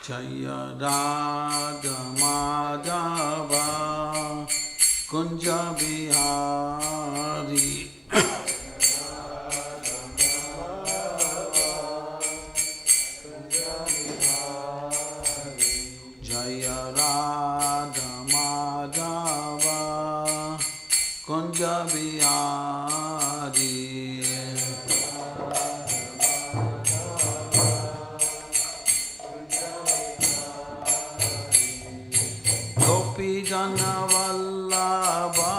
Jaya Radha Madhava Kunja Bihari Jaya Radha Madhava Kunja Bihari Gopi Jana Vallabha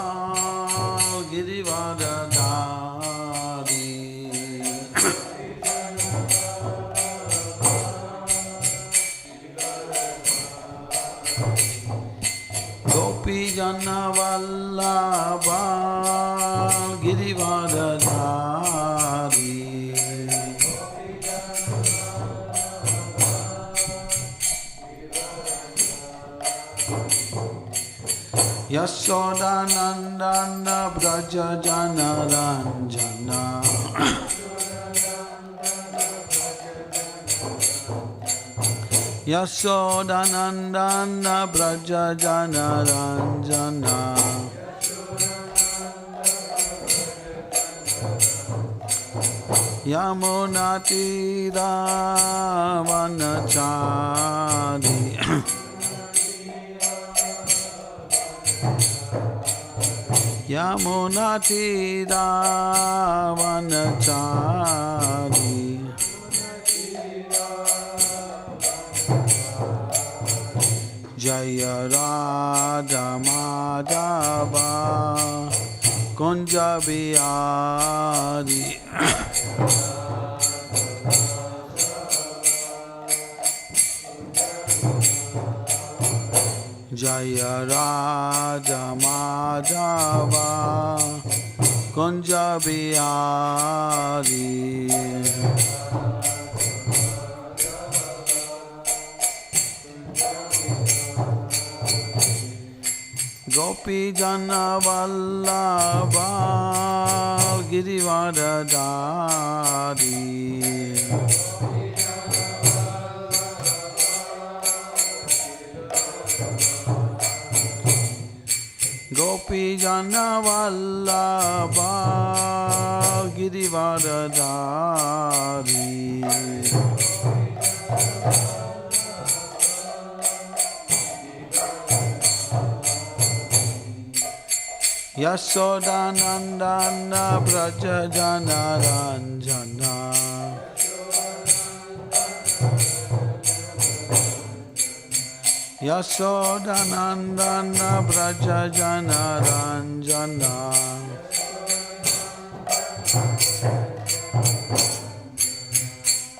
Girivardhari Gopi Jana Vallabha Girivardhari Yashoda Nandana Braja Jana Ranjana Yashoda Nandana Braja Jana Ranjana Yamuna Tira Vanachari Yamuna Tira Vanachari Jaya Radha Madhava Kunja Bihari Jaya Radha Madhava Kunja Bihari Gopi Jana Vallabha Girivardhari Gopi Jana Vallabha Girivardhari Yashoda Nandana Braja Jana Ranjana Yashoda Nandana Braja Jana Ranjana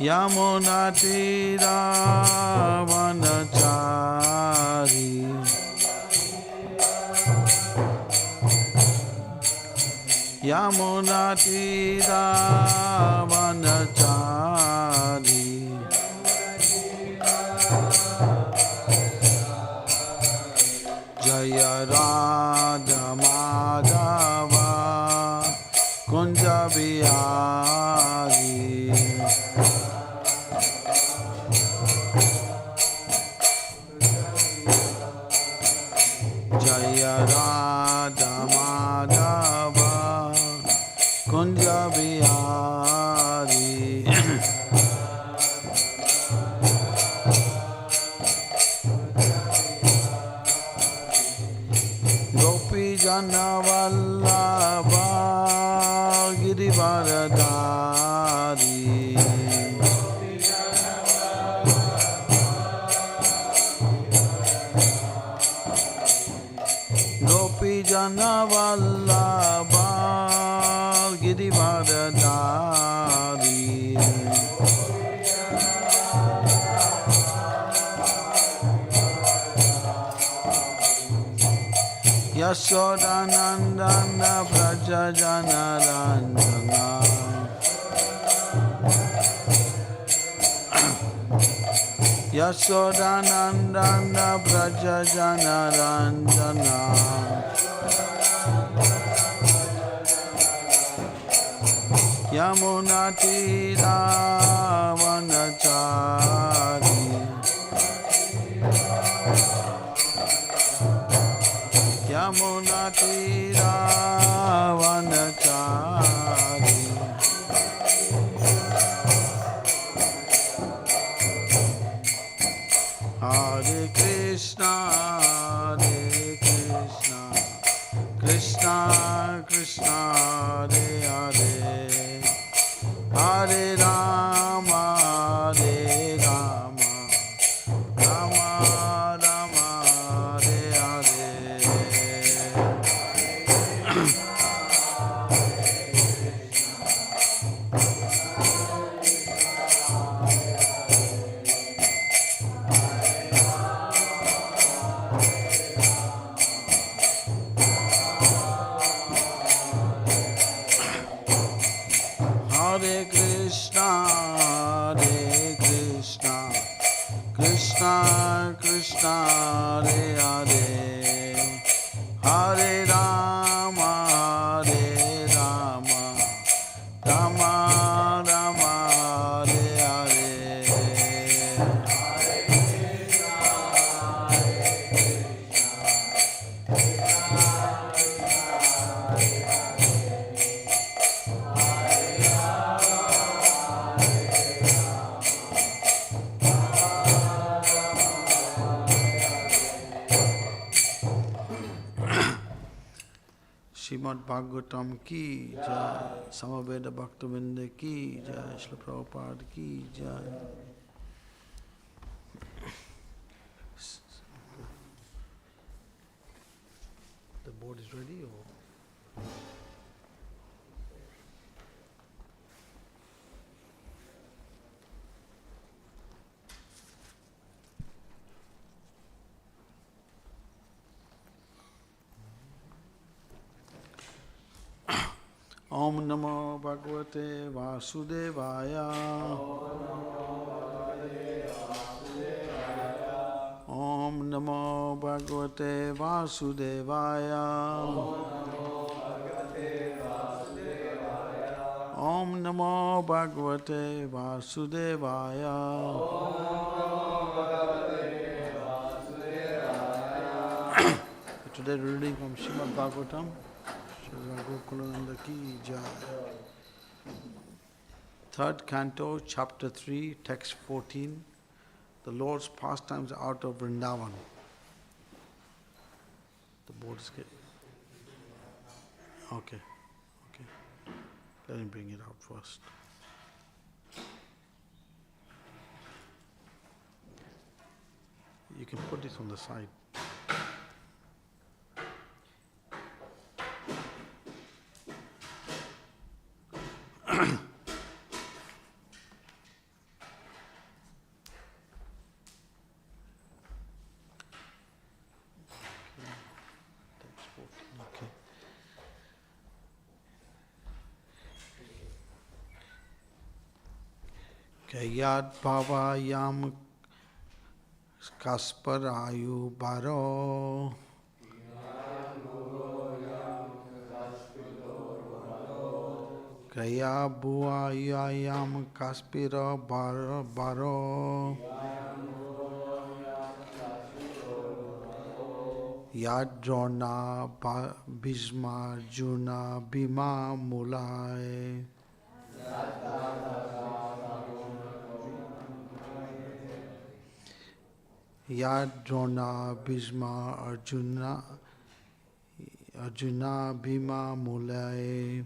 Yamuna Tira Vanachari Yamuna Tira Vanachari Jaya Radha Madhava Kunja Bihari Jaya Radha Madhava Kunja Bihari Gopi Jana Vallabha Girivardhari Gopi Jana Vallabha Girivardhari Yashoda Nandana Braja Jana Ranjana Yashoda Nandana Braja Jana Ranjana Yamuna Tira Vanachari Krishna, Hare Krishna, Krishna Krishna, Hare Hare, Hare Rama, Hare Rama, Rama Rama, Hare Hare. Srimad Bhagavatam ki jai, Samaveda Bhaktavinda ki jai, Srila Prabhupada ki jai. The board is ready or? Om Namo Bhagavate Vasudevaya. Om Namo Bhagavate Vasudevaya. Om Namo Bhagavate Vasudevaya. Today reading from Srimad Bhagavatam. Gokulananda ki jai. Third Canto, Chapter 3, Text 14. The Lord's pastimes out of Vrindavan. The board is good. Okay. Let him bring it out first. You can put this on the side. Yad Bhava Yam Kasparayu Baro Kaya Bua Yam Kaspira Baro Yad Drona Bhishma Juna Bhima Mulai Yad Drona Bhishma Arjuna Bhima Mulai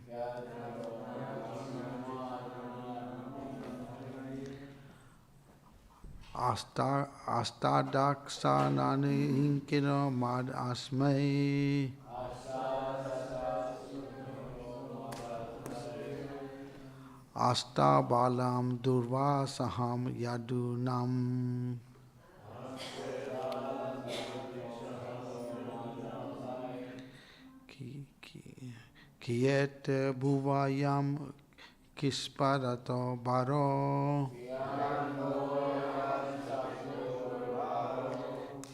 Astadaksanani Hinkina Mad Asmai Asta Balam Durva Saham Yadunam Kiyet Bhuvayam Kisparato Baro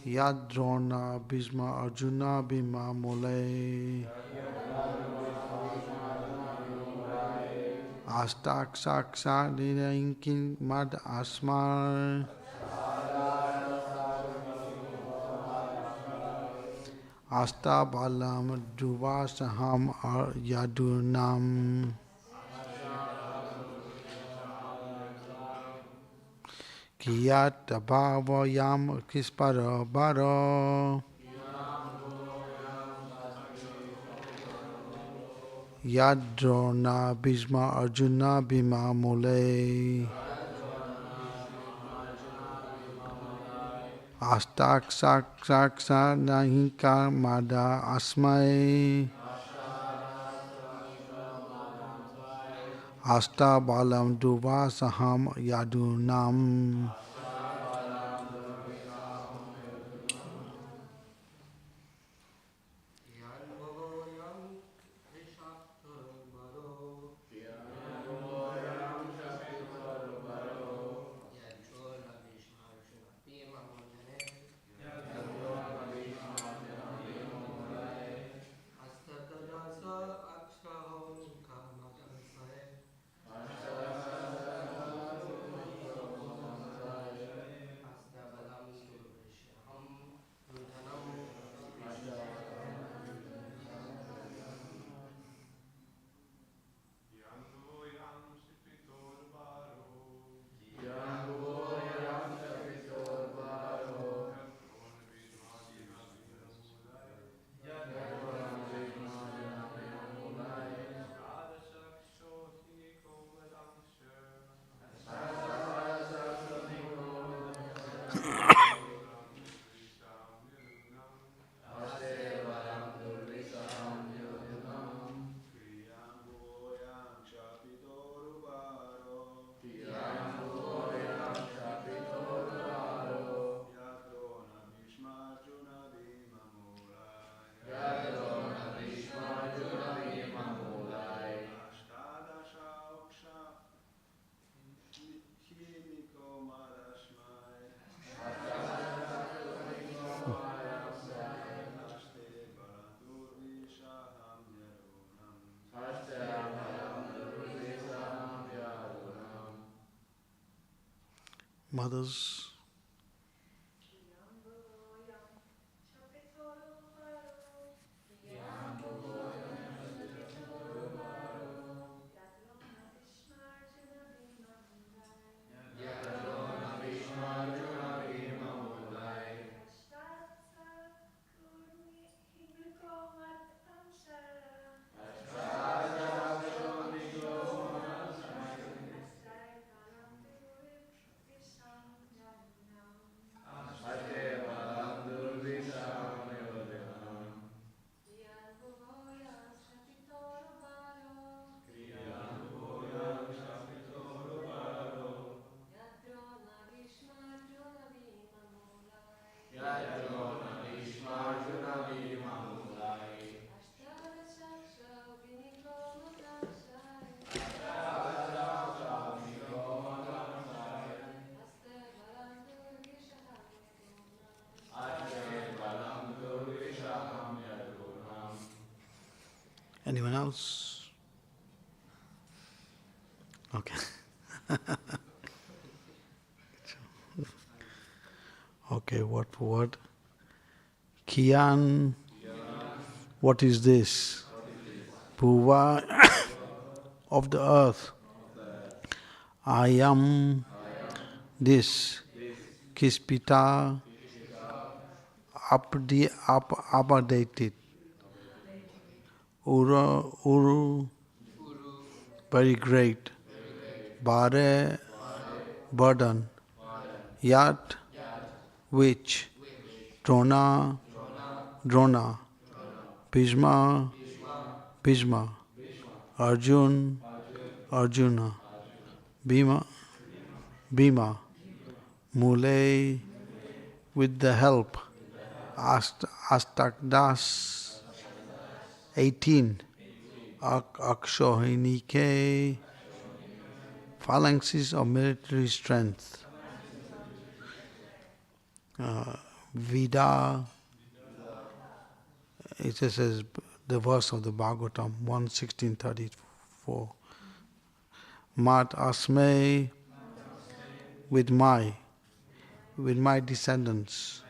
Yadrona Bhishma Arjuna Bhima Mulai Astak Saksa Inkin Mad Asmar Asta Balam Duvasaham Yadunam Kiyat Bhavayam Kispara Baro Yadrona Bhishma Arjuna Bhima Mulai Astak Saksa Nahika Mada Asmai Asta Balam Duvasaham Yadunam Mothers, anyone else? Okay. Okay, word for word. Kian, what is this? Bhuva of the earth. I am this. Kispita updated. Uru, very great. Bare, burden. Yat, which. Drona, Bhishma, Arjuna, Bhima, Mule, with the help. Astakdas, 18. Akshohinike, phalanxes of military strength. Vida, it says the verse of the Bhagavatam 1:16-34. Mat asme, with my descendants.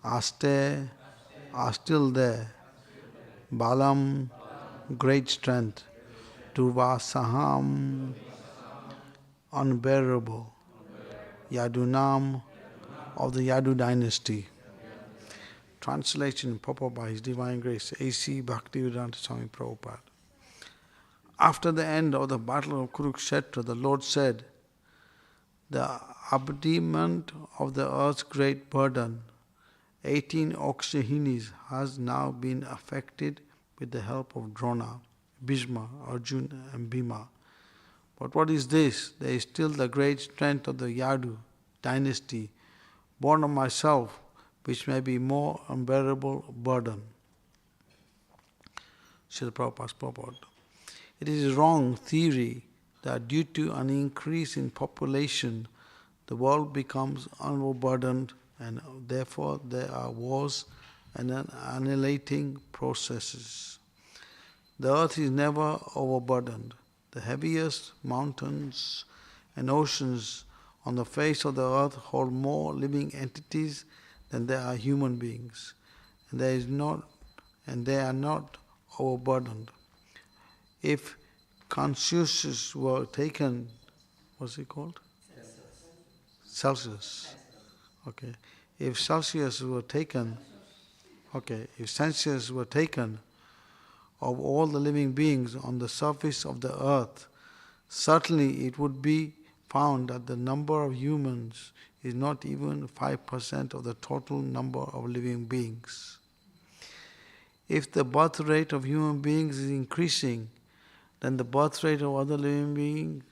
Aste, are still there. Balam, great strength. Tuvasaham, unbearable. Yadunam, of the Yadu dynasty. Translation purport by His Divine Grace, A.C. Bhaktivedanta Swami Prabhupada. After the end of the battle of Kurukshetra, the Lord said, the abandonment of the earth's great burden, 18 Akshahinis, has now been effected with the help of Drona, Bhishma, Arjuna and Bhima. But what is this? There is still the great strength of the Yadu dynasty, born of myself, which may be more unbearable burden. Srila Prabhupada's purport. It is a wrong theory that due to an increase in population, the world becomes overburdened and therefore there are wars and annihilating processes. The earth is never overburdened. The heaviest mountains and oceans on the face of the earth hold more living entities than there are human beings, and they are not overburdened. If Confucius were taken, what's it called? Celsius. Okay. If Celsius were taken, if census were taken of all the living beings on the surface of the earth, certainly it would be found that the number of humans is not even 5% of the total number of living beings. If the birth rate of human beings is increasing, then the birth rate of other living beings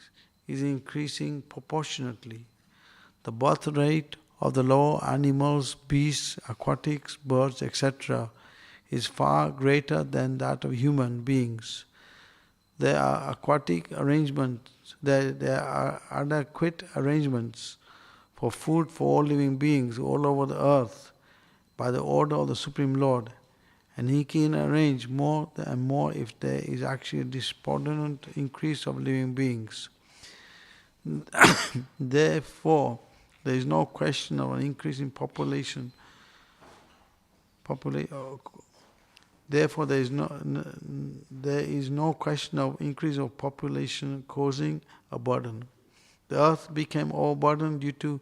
is increasing proportionately. The birth rate of the lower animals, beasts, aquatics, birds, etc. is far greater than that of human beings. There are adequate arrangements for food for all living beings all over the earth by the order of the Supreme Lord, and He can arrange more and more if there is actually a disproportionate increase of living beings. Therefore, there is no question of an increase in population. Therefore, there is no question of increase of population causing a burden. The earth became overburdened due to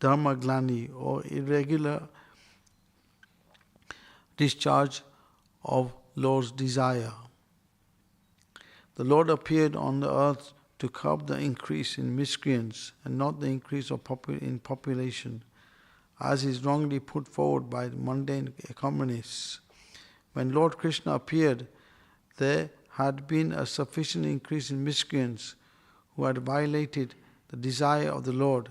dharma glani, or irregular discharge of Lord's desire. The Lord appeared on the earth to curb the increase in miscreants and not the increase of in population, as is wrongly put forward by mundane communists. When Lord Krishna appeared, there had been a sufficient increase in miscreants who had violated the desire of the Lord.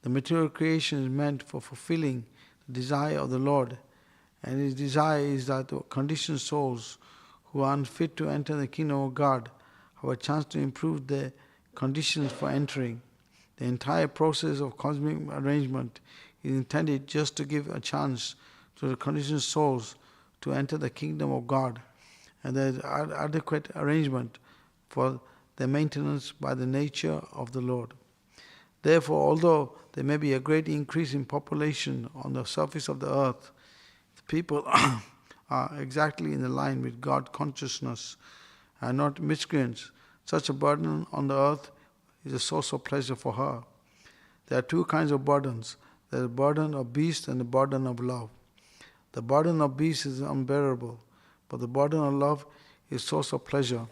The material creation is meant for fulfilling the desire of the Lord, and His desire is that the conditioned souls who are unfit to enter the kingdom of God have a chance to improve their conditions for entering. The entire process of cosmic arrangement is intended just to give a chance to the conditioned souls to enter the kingdom of God, and there is adequate arrangement for their maintenance by the nature of the Lord. Therefore, although there may be a great increase in population on the surface of the earth, if people are exactly in the line with God consciousness and not miscreants, such a burden on the earth is a source of pleasure for her. There are two kinds of burdens. There is the burden of beast and the burden of love. The burden of beast is unbearable, but the burden of love is source of pleasure.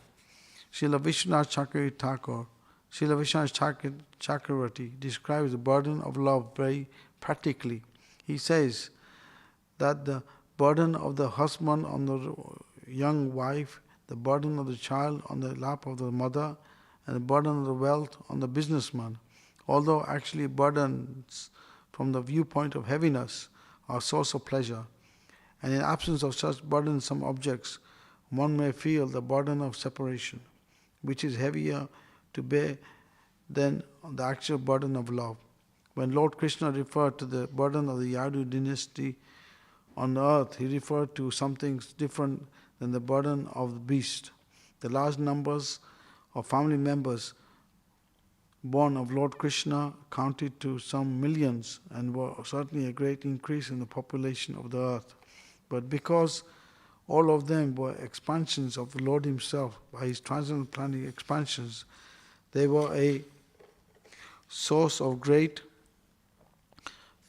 Srila Vishwanath Chakravarti describes the burden of love very practically. He says that the burden of the husband on the young wife, the burden of the child on the lap of the mother, and the burden of the wealth on the businessman, although actually burdens from the viewpoint of heaviness, are source of pleasure. And in absence of such burdensome objects, one may feel the burden of separation, which is heavier to bear than the actual burden of love. When Lord Krishna referred to the burden of the Yadu dynasty on the earth, He referred to something different than the burden of the beast. The large numbers of family members born of Lord Krishna counted to some millions and were certainly a great increase in the population of the earth. But because all of them were expansions of the Lord Himself by His transcendental planning expansions, they were a source of great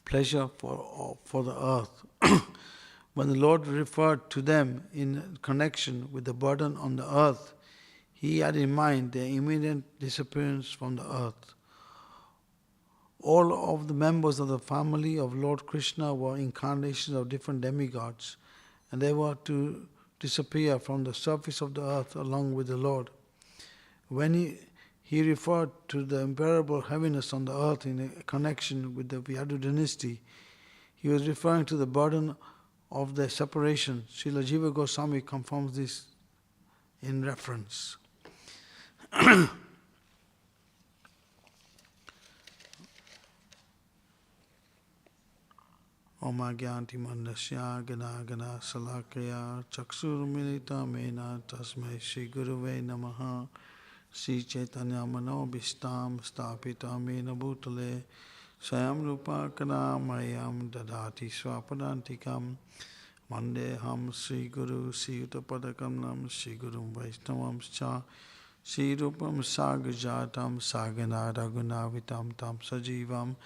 pleasure for the earth. When the Lord referred to them in connection with the burden on the earth, He had in mind their immediate disappearance from the earth. All of the members of the family of Lord Krishna were incarnations of different demigods, and they were to disappear from the surface of the earth along with the Lord. When he referred to the unbearable heaviness on the earth in a connection with the Yadu dynasty, He was referring to the burden of their separation. Srila Jiva Goswami confirms this in reference. Om Agyanti Mandasya Gana Gana Salakaya Chaksur Milita Mena Tasmai Shri Guruve Namaha Sri Chaitanya Mano Bhistam Stapita Mena Bhutale Swayam Rupa Kana Mayam Dadati Swapadantikam Mandeham Sri Guru Sri Utapadakam Nam Sri Gurum Vaishnavam Cha Sri Rupam Sagajatam Sagana Ragunavitam Tam Sajivam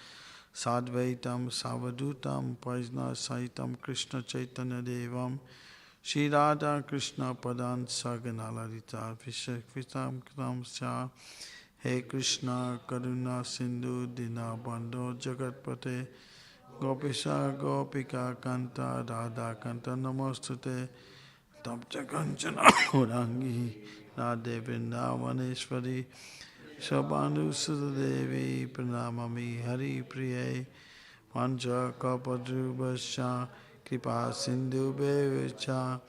Sadvaitam Savadutam Pajna Saitam Krishna Chaitanya Devam Shri Radha Krishna Padan Sagana Lalita Vishakvitam Kram Sya He Krishna Karuna Sindhu Dinabandho Jagatpate Gopisha Gopika Kanta Radha Kanta Namostute Tapcha Kanchana Urangi Radhe Vrindavaneshwari Shabanu Sudadevi Pranamami Hari Priye Pancha Kapadrubascha Kripa Sindhu Bevicha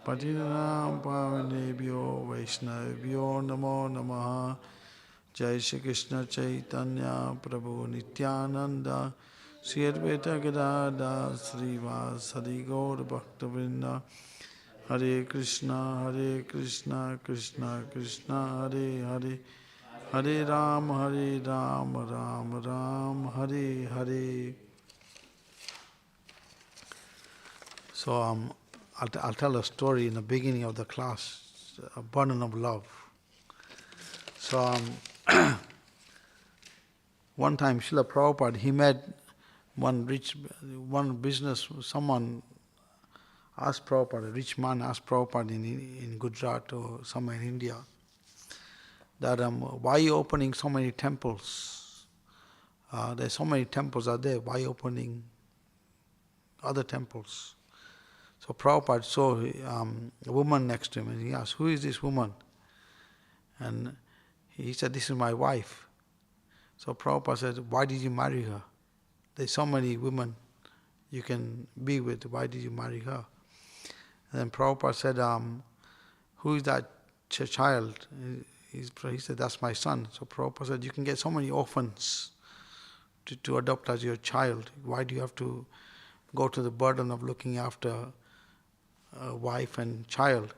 Patinam Pavanebhyo Vaishnavibhyo Namo Namaha Jai Shri Krishna Chaitanya Prabhu Nityananda Sri Advaita Gadada Srinivas Hari Gaur Bhaktavinda Hare Krishna Krishna Krishna Hare Hare Hare Ram Ram Ram Hare Hare. So I'll tell a story in the beginning of the class, a burden of love. So one time Srila Prabhupada, he met someone asked Prabhupada, a rich man asked Prabhupada in Gujarat or somewhere in India, that why are you opening so many temples? There's so many temples are there, why opening other temples? So Prabhupada saw a woman next to him and he asked, who is this woman? And he said, this is my wife. So Prabhupada said, why did you marry her? There's so many women you can be with, why did you marry her? And then Prabhupada said, who is that child? He said, that's my son. So Prabhupada said, you can get so many orphans to adopt as your child. Why do you have to go to the burden of looking after a wife and child?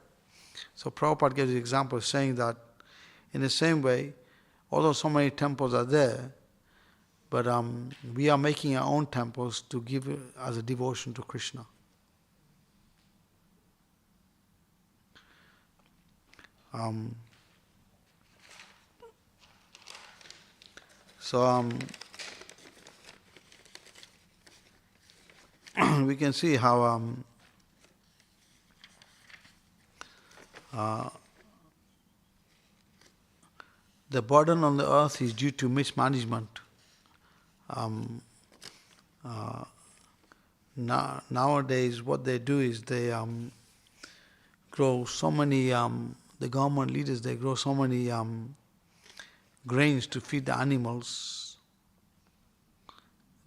So Prabhupada gives the example saying that in the same way, although so many temples are there, but we are making our own temples to give as a devotion to Krishna. We can see how the burden on the earth is due to mismanagement. Nowadays, what they do is they grow so many, the government leaders, they grow so many grains to feed the animals,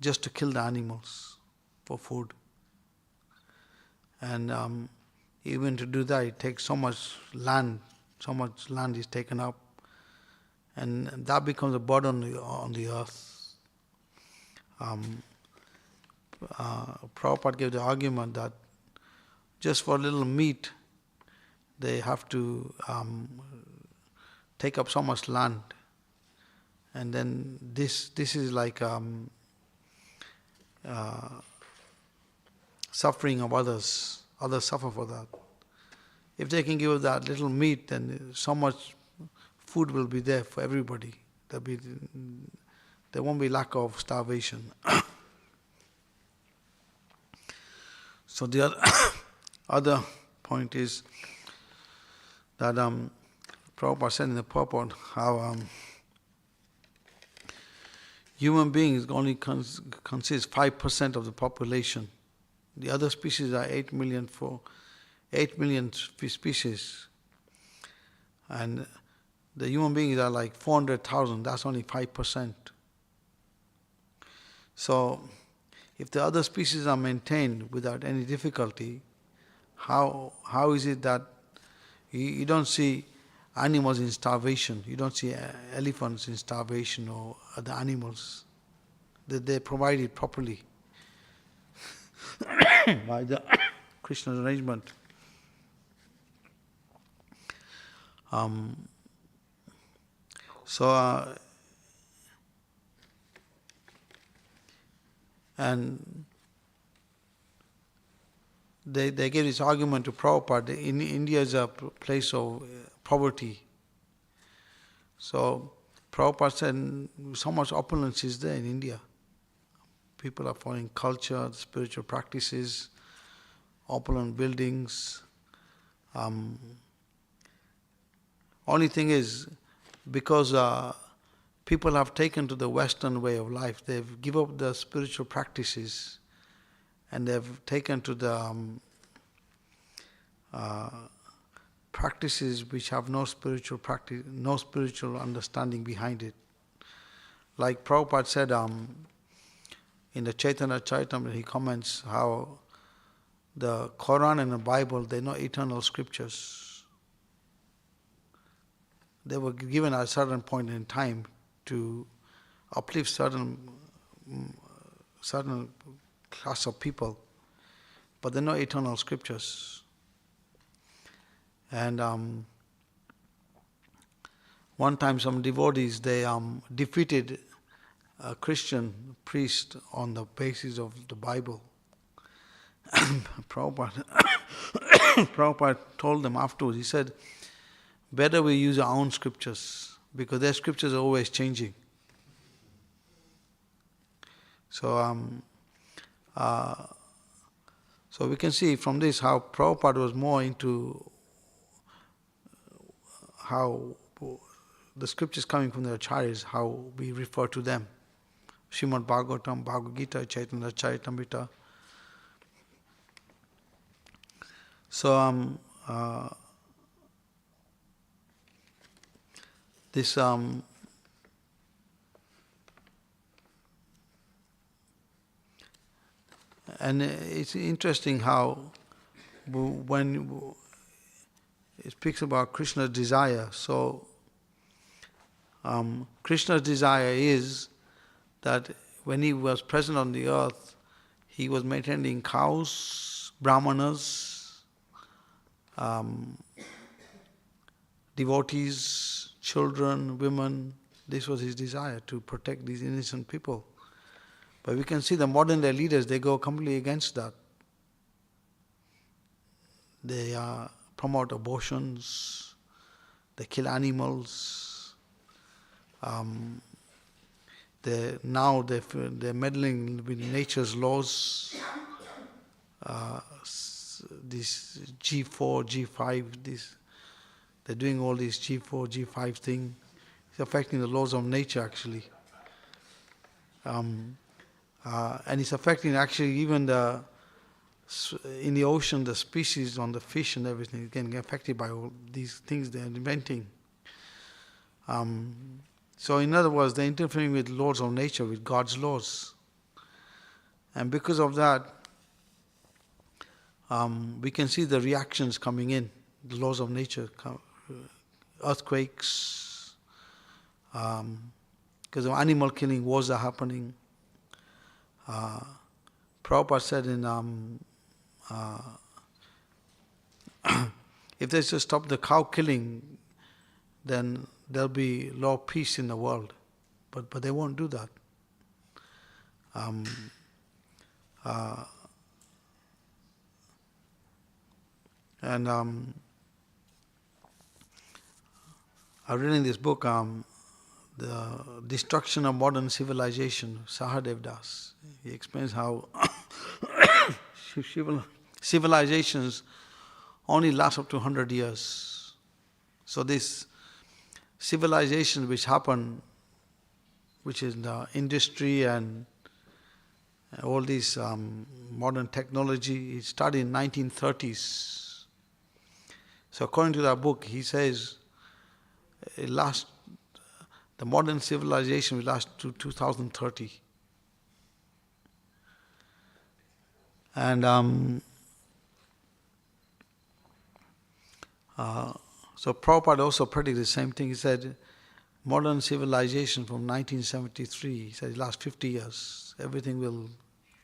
just to kill the animals for food. And even to do that, it takes so much land is taken up, and that becomes a burden on the earth. Prabhupada gave the argument that just for a little meat, they have to take up so much land, and then this is like suffering of others. Others suffer for that. If they can give that little meat, then so much food will be there for everybody. There won't be lack of starvation. So the other point is that Prabhupada said in the purport how human beings only consist 5% of the population. The other species are 8 million species, and the human beings are like 400,000. That's only 5%. So, if the other species are maintained without any difficulty, how is it that you don't see animals in starvation? You don't see elephants in starvation or other animals. They provide it properly by the Krishna's arrangement. And they gave this argument to Prabhupada. India is a place of poverty. So Prabhupada said so much opulence is there in India. People are following culture, spiritual practices, opulent buildings. Only thing is, because people have taken to the Western way of life. They've given up the spiritual practices and they've taken to the practices which have no spiritual practice, no spiritual understanding behind it. Like Prabhupada said in the Chaitanya Charitamrita, he comments how the Quran and the Bible, they're not eternal scriptures. They were given at a certain point in time to uplift certain class of people, but they're not eternal scriptures. And one time some devotees, they defeated a Christian priest on the basis of the Bible. Prabhupada told them afterwards, he said, better we use our own scriptures, because their scriptures are always changing. So we can see from this how Prabhupada was more into how the scriptures coming from the acharyas, how we refer to them. Srimad Bhagavatam, Bhagavad Gita, Chaitanya Charitamrita. So this and it's interesting how when it speaks about Krishna's desire, so Krishna's desire is that when he was present on the earth, he was maintaining cows, brahmanas, devotees, children, women. This was his desire, to protect these innocent people. But we can see the modern day leaders, they go completely against that. They promote abortions, they kill animals, they're meddling with nature's laws, this G4, G5, they're doing all these G4, G5 thing. It's affecting the laws of nature actually. And it's affecting actually even in the ocean, the species on the fish and everything is getting affected by all these things they're inventing. So in other words, they're interfering with laws of nature, with God's laws. And because of that, we can see the reactions coming in, the laws of nature, earthquakes, because of animal killing, wars are happening. Prabhupada said if they just stop the cow killing, then there'll be law of peace in the world. But they won't do that. I read in this book, The Destruction of Modern Civilization, Sahadev Das. He explains how civilizations only last up to 100 years. So this civilization which happened, which is the industry and all this modern technology, it started in 1930s. So according to that book, he says the modern civilization will last to 2030. And so Prabhupada also predicted the same thing. He said, modern civilization from 1973, he said, last 50 years, everything will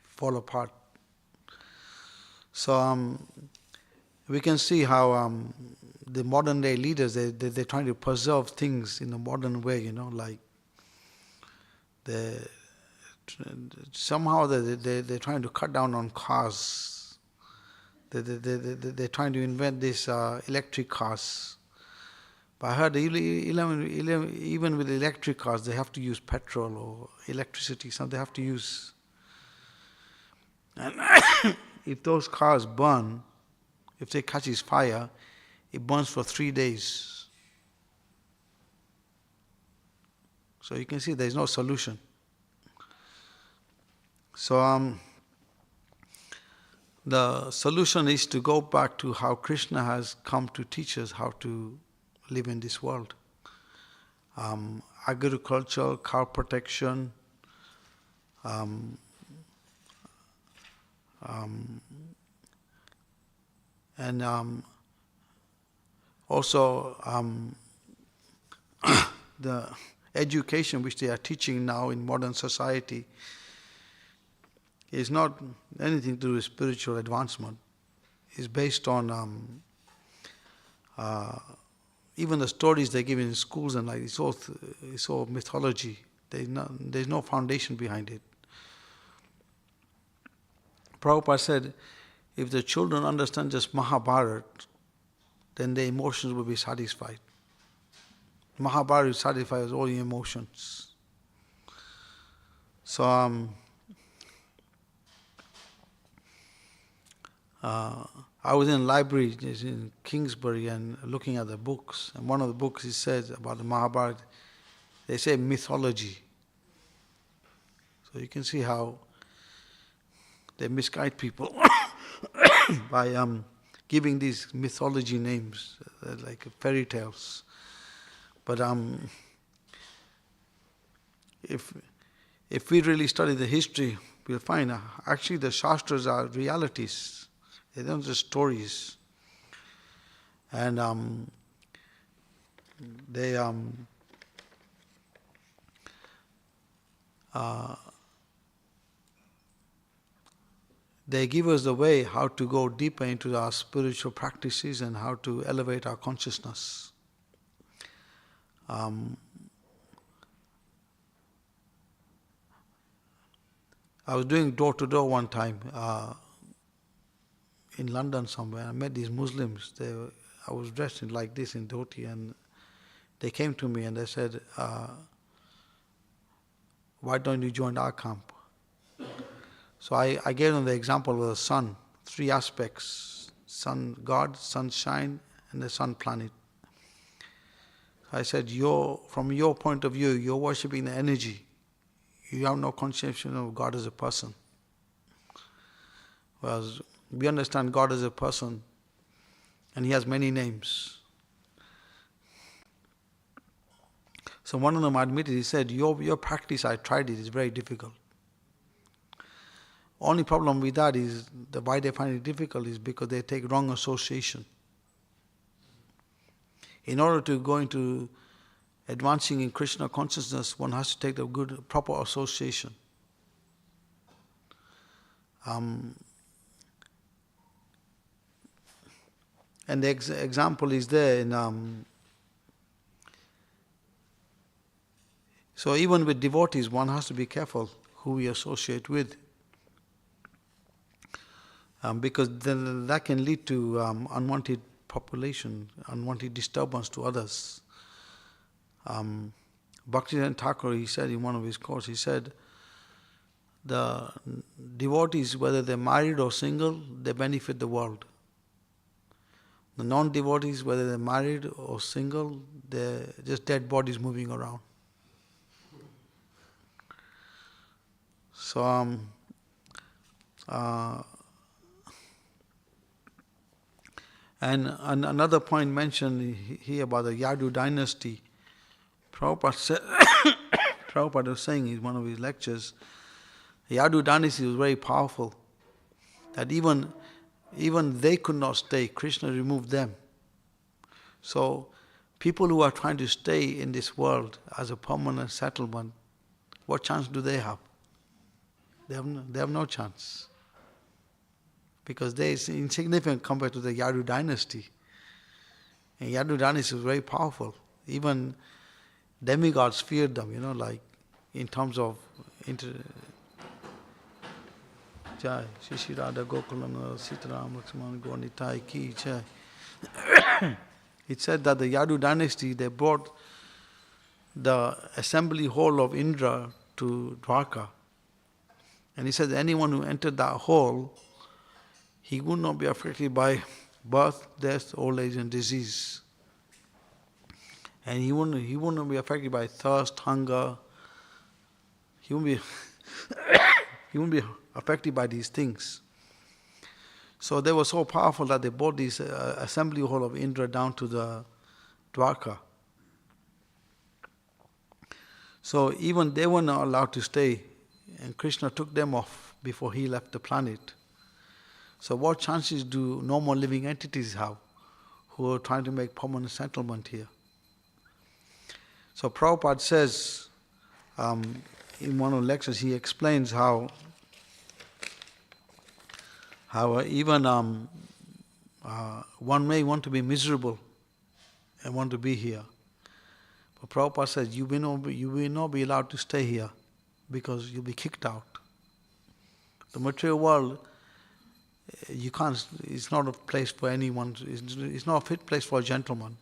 fall apart. So we can see how the modern day leaders, they're trying to preserve things in a modern way, like somehow they're trying to cut down on cars. They're trying to invent these electric cars. But I heard even with electric cars, they have to use petrol or electricity, so they have to use. And if those cars burn, if they catches fire, it burns for 3 days. So you can see there is no solution. So the solution is to go back to how Krishna has come to teach us how to live in this world. Agriculture, cow protection, and also the education which they are teaching now in modern society is not anything to do with spiritual advancement. It's based on even the stories they give in schools and like it's all mythology. There's no foundation behind it. Prabhupada said, if the children understand just Mahabharata, then their emotions will be satisfied. Mahabharata satisfies all your emotions. So I was in a library in Kingsbury and looking at the books, and one of the books it says about the Mahabharata, they say mythology. So you can see how they misguide people by giving these mythology names, like fairy tales. But if we really study the history, we'll find actually the Shastras are realities. They're not just stories. And they give us the way how to go deeper into our spiritual practices and how to elevate our consciousness. I was doing door-to-door one time in London somewhere. I met these Muslims. I was dressed in like this in dhoti, and they came to me and they said, why don't you join our camp? So I gave them the example of the sun, 3 aspects: sun God, sunshine, and the sun planet. I said, from your point of view, you're worshipping the energy. You have no conception of God as a person. Whereas we understand God as a person, and He has many names. So one of them admitted, he said, your practice, I tried it, it's very difficult. Only problem with that is, why they find it difficult is because they take wrong association. In order to go into advancing in Krishna consciousness, one has to take the good, proper association. And the example is there in... so even with devotees, one has to be careful who we associate with. Because then that can lead to unwanted population, unwanted disturbance to others. Bhaktivinoda Thakur, he said in one of his courses, he said, the devotees, whether they're married or single, they benefit the world. The non-devotees, whether they're married or single, they're just dead bodies moving around. So, and another point mentioned here about the Yadu dynasty, Prabhupada was saying in one of his lectures, the Yadu dynasty was very powerful, that even they could not stay. Krishna removed them. So people who are trying to stay in this world as a permanent settlement, what chance do they have? They have no chance. Because they are insignificant compared to the Yadu dynasty. And Yadu dynasty was very powerful. Even demigods feared them, like in terms of Jai, Shishi Radha Gokulana, Sitaram Lakshmana Gonitai Ki Jai. It said that the Yadu dynasty, they brought the assembly hall of Indra to Dwarka. And he said anyone who entered that hall, he would not be affected by birth, death, old age and disease. And he wouldn't be affected by thirst, hunger. He won't be he won't be affected by these things. So they were so powerful that they brought this assembly hall of Indra down to the Dwarka. So even they were not allowed to stay, and Krishna took them off before he left the planet. So what chances do normal living entities have who are trying to make permanent settlement here? So Prabhupada says, in one of the lectures, he explains how even one may want to be miserable and want to be here. But Prabhupada says, you will not be allowed to stay here because you'll be kicked out. The material world, you can't, it's not a place for anyone, it's not a fit place for a gentleman.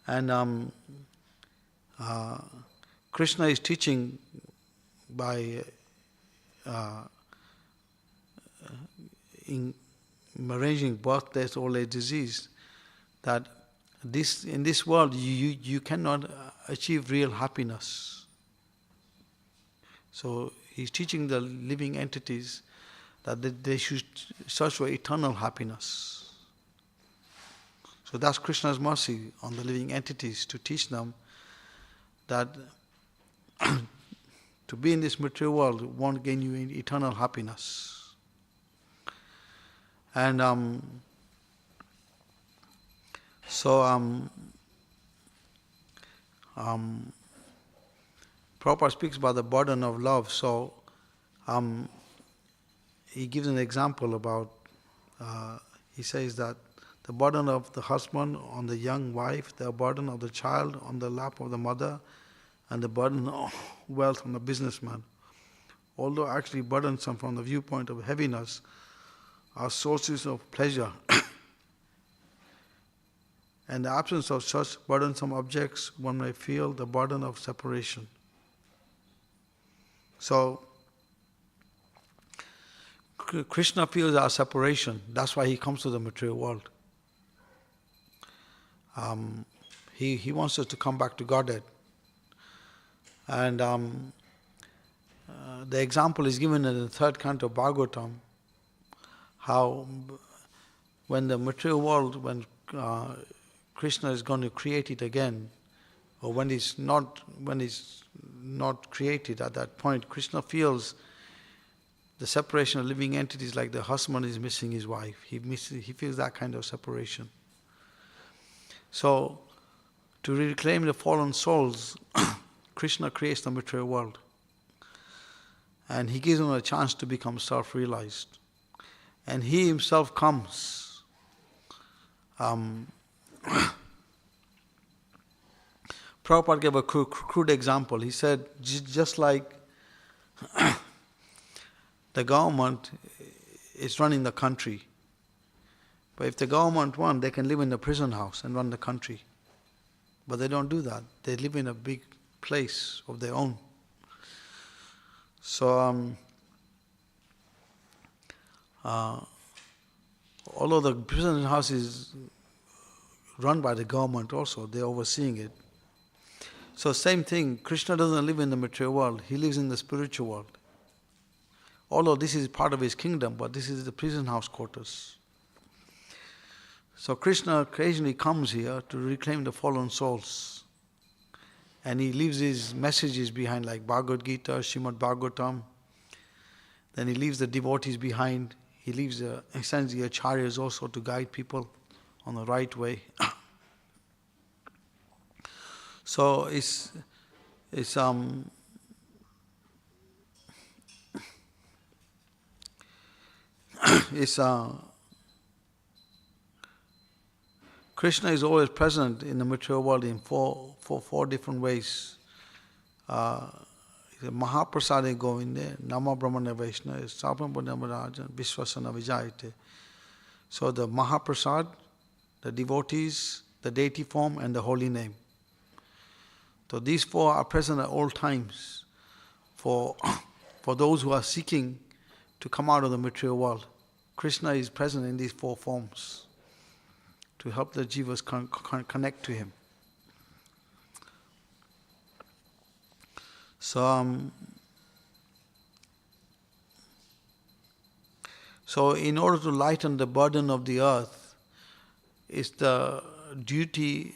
And Krishna is teaching by in arranging birth, death, old age, disease, that in this world you cannot achieve real happiness. So he's teaching the living entities that they should search for eternal happiness. So that's Krishna's mercy on the living entities, to teach them that to be in this material world won't gain you eternal happiness. And Prabhupada speaks about the burden of love. So he gives an example about, he says that the burden of the husband on the young wife, the burden of the child on the lap of the mother, and the burden of wealth on the businessman, although actually burdensome from the viewpoint of heaviness, are sources of pleasure. And the absence of such burdensome objects, one may feel the burden of separation. So, Krishna feels our separation. That's why he comes to the material world. He wants us to come back to Godhead. And the example is given in the third canto of Bhagavatam, how when the material world, when Krishna is going to create it again, or when it's not created, at that point Krishna feels the separation of living entities, like the husband is missing his wife. He feels that kind of separation. So to reclaim the fallen souls, Krishna creates the material world, and he gives them a chance to become self-realized. And he himself comes. Prabhupada gave a crude example. He said, just like the government is running the country, but if the government wants, they can live in the prison house and run the country. But they don't do that. They live in a big place of their own. So, although the prison house is run by the government also, they're overseeing it. So same thing, Krishna doesn't live in the material world, he lives in the spiritual world. Although this is part of his kingdom, but this is the prison house quarters. So Krishna occasionally comes here to reclaim the fallen souls. And he leaves his messages behind, like Bhagavad Gita, Srimad Bhagavatam. Then he leaves the devotees behind. He sends the acharyas also to guide people on the right way. So it's Krishna is always present in the material world in four different ways. Mahaprasade Govinde, Nama Brahmana Vaishnava, Sapam Bodhamaraja, Vishwasana Vijayate. So the Mahaprasad, the devotees, the deity form, and the holy name. So these four are present at all times for those who are seeking to come out of the material world. Krishna is present in these four forms to help the jivas connect to him. So in order to lighten the burden of the earth, is the duty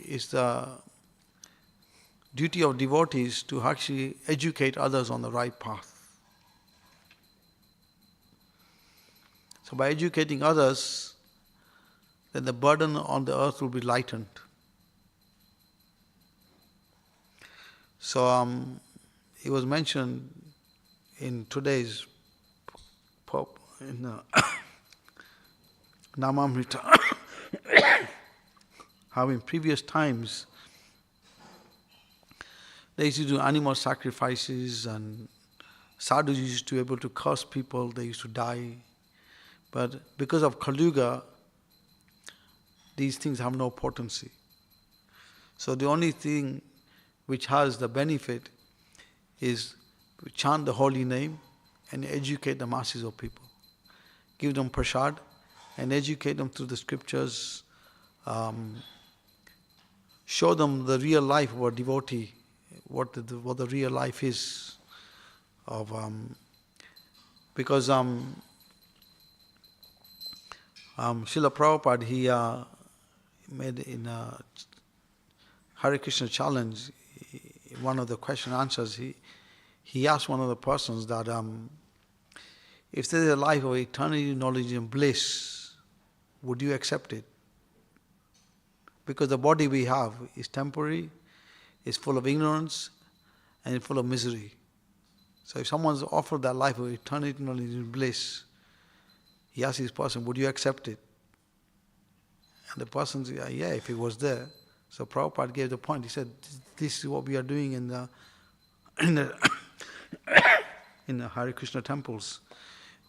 of devotees to actually educate others on the right path. So by educating others, then the burden on the earth will be lightened. So it was mentioned in today's Namamrita how in previous times they used to do animal sacrifices and sadhus used to be able to curse people, they used to die. But because of Kali Yuga, these things have no potency. So the only thing which has the benefit is to chant the holy name and educate the masses of people. Give them prasad and educate them through the scriptures. Show them the real life of a devotee, what the real life is. Because Srila Prabhupada, he made in a Hare Krishna challenge, one of the question answers, he asked one of the persons that if there is a life of eternity, knowledge and bliss, would you accept it? Because the body we have is temporary, is full of ignorance, and full of misery. So if someone's offered that life of eternity, knowledge and bliss, he asked this person, would you accept it? And the person said, yeah, if it was there. So Prabhupada gave the point. He said, this is what we are doing in the in the Hare Krishna temples.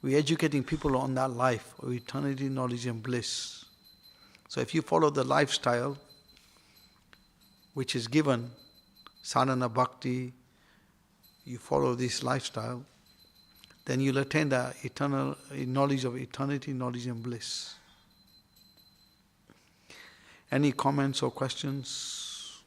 We're educating people on that life of eternity, knowledge and bliss. So if you follow the lifestyle which is given, sadhana bhakti, you follow this lifestyle, then you'll attain the eternal knowledge of eternity, knowledge and bliss. Any comments or questions?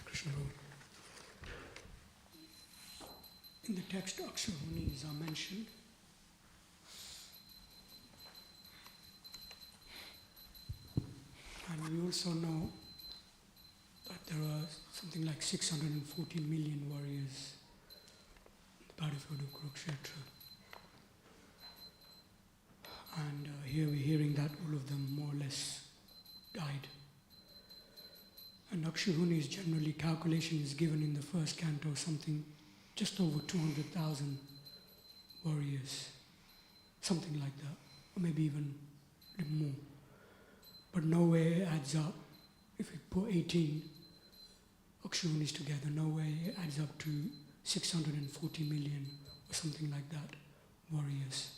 Krishna. In the text, Akshahunis are mentioned. And we also know that there are something like 614 million warriors in the battlefield of Kurukshetra. And here we're hearing that all of them more or less died. And Akshahuni's generally calculation is given in the first canto, something just over 200,000 warriors, something like that, or maybe even a little more. But nowhere it adds up. If we put 18 Akshahunis together, nowhere it adds up to 640 million or something like that warriors.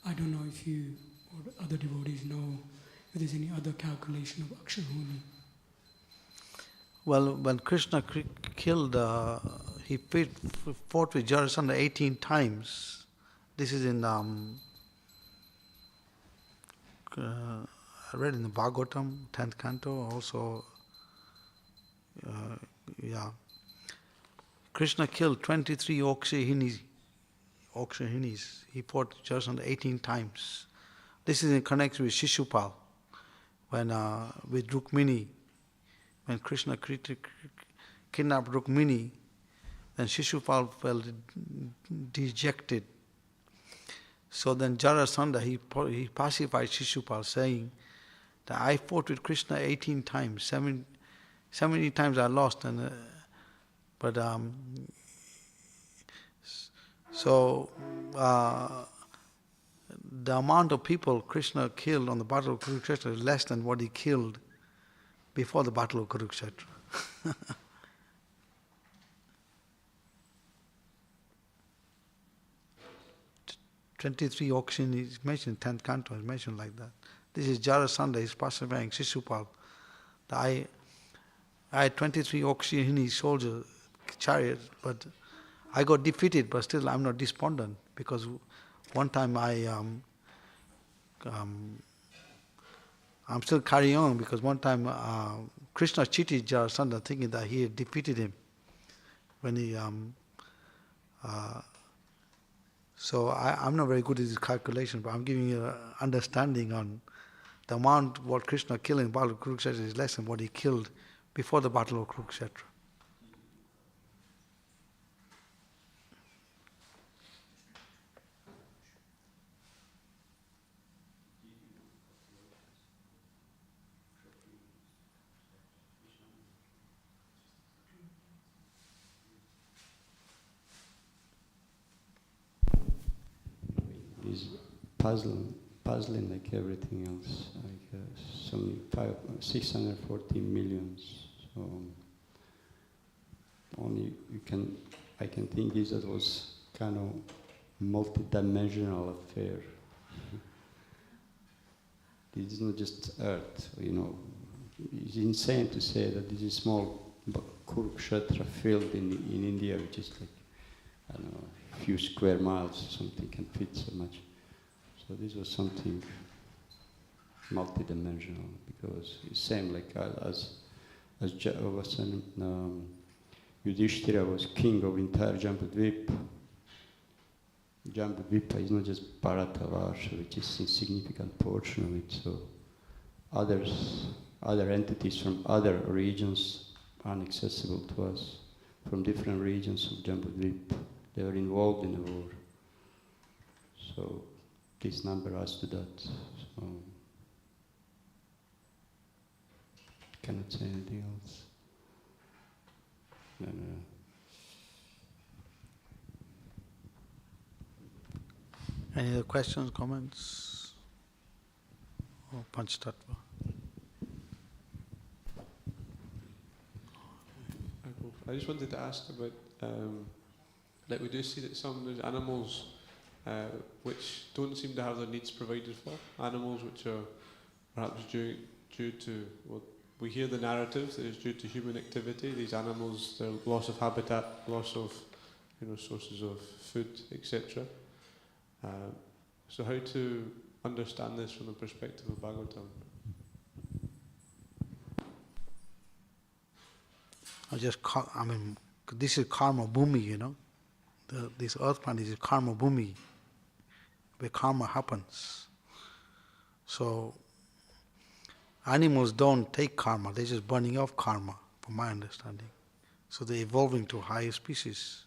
I don't know if you or other devotees know if there's any other calculation of Akshahuni. Well, when Krishna killed, he fought with Jarasandha 18 times. This is in, I read in the Bhagavatam, 10th canto, also, Krishna killed 23 Akshahunis. He fought Jarasandha 18 times. This is in connection with Shishupal, when with Rukmini. When Krishna kidnapped Rukmini, then Shishupal felt dejected. So then Jarasandha, he pacified Shishupal, saying that I fought with Krishna 18 times, 70 times I lost, the amount of people Krishna killed on the battle of Kurukshetra is less than what he killed before the battle of Kurukshetra. 23 Akshahunis is mentioned, 10th canto is mentioned like that. This is Jarasandha, is pacifying Shishupal. I had 23 Akshahunis soldiers, chariots, but I got defeated, but still I'm not despondent, because One time I'm still carrying on because one time Krishna cheated Jarasandha thinking that he had defeated him. When he, so I'm not very good at this calculation, but I'm giving you an understanding on the amount what Krishna killed in the Battle of Kurukshetra is less than what he killed before the Battle of Kurukshetra. Is puzzling like everything else, like some 640 millions. So only I can think is that was kind of multi-dimensional affair. This is not just Earth, you know. It's insane to say that this is small Kurukshetra field in India, which is like, I don't know, a few square miles, something can fit so much. So this was something multi-dimensional, because it's same like as Yudhishthira was king of entire Jambudvipa. Jambudvipa is not just Bharatavarsha, which is a significant portion of it. So other entities from other regions are inaccessible to us, from different regions of Jambudvipa. They were involved in the war. So this number adds to that. So cannot say anything else. Any other questions, comments? Or Panchtattva? I just wanted to ask about, like we do see that some there's animals which don't seem to have their needs provided for. Animals which are perhaps due to, well, we hear the narrative that it's due to human activity. These animals, their loss of habitat, loss of, sources of food, etc. So how to understand this from the perspective of Bhagavatam? This is karma bhumi, this earth planet is karma bhumi, where karma happens. So animals don't take karma, they're just burning off karma, from my understanding. So they're evolving to higher species.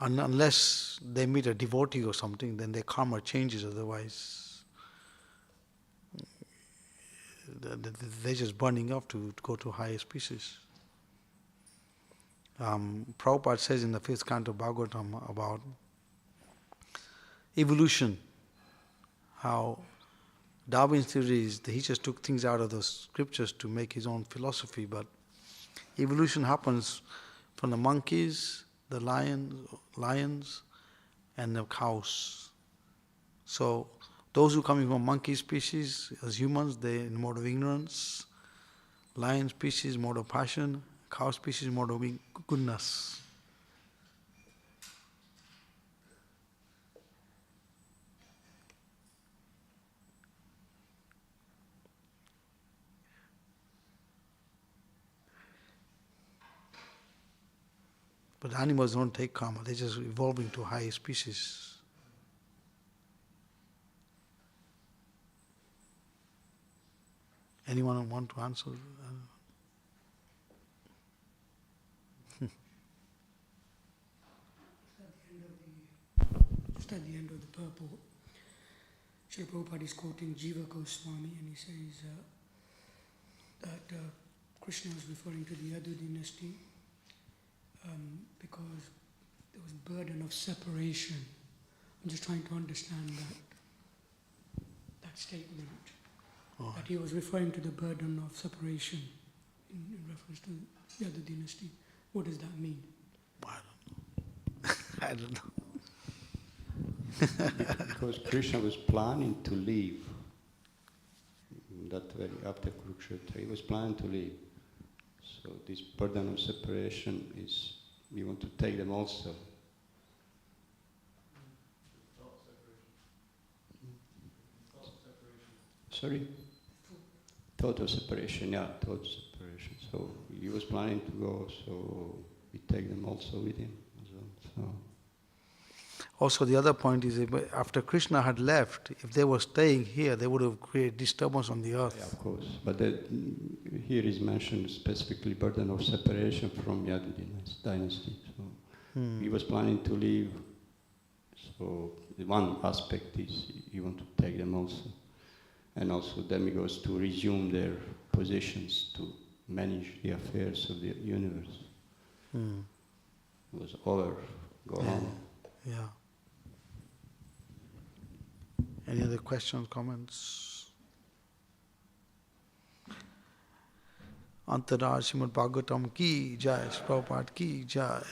Unless they meet a devotee or something, then their karma changes, otherwise they're just burning off to go to higher species. Prabhupada says in the 5th Canto of Bhagavatam about evolution, how Darwin's theory is that he just took things out of the scriptures to make his own philosophy, but evolution happens from the monkeys, the lions and the cows. So those who are coming from monkey species, as humans, they're in mode of ignorance. Lion species, mode of passion. Cow species, mode of goodness. But animals don't take karma, they're just evolving to higher species. Anyone want to answer? Just at the end of the purport, Srila Prabhupada is quoting Jiva Goswami, and he says that Krishna was referring to the Yadu dynasty because there was burden of separation. I'm just trying to understand that statement. Oh. That he was referring to the burden of separation in reference to the Yadu dynasty. What does that mean? I don't know. Because Krishna was planning to leave that very after Kurukshetra. He was planning to leave. So this burden of separation is, we want to take them also. Sorry? Total separation, yeah, total separation. So he was planning to go, so we take them also with him as well. So. Also, the other point is, after Krishna had left, if they were staying here, they would have created disturbance on the earth. Yeah, of course. But here is mentioned specifically burden of separation from Yadu dynasty. So he was planning to leave. So the one aspect is you want to take them also. And also demigods to resume their positions to manage the affairs of the universe. It was over, go on. Yeah. Any other questions, comments? Antaraj Srimad Bhagavatam ki jai, Prabhupada ki jai.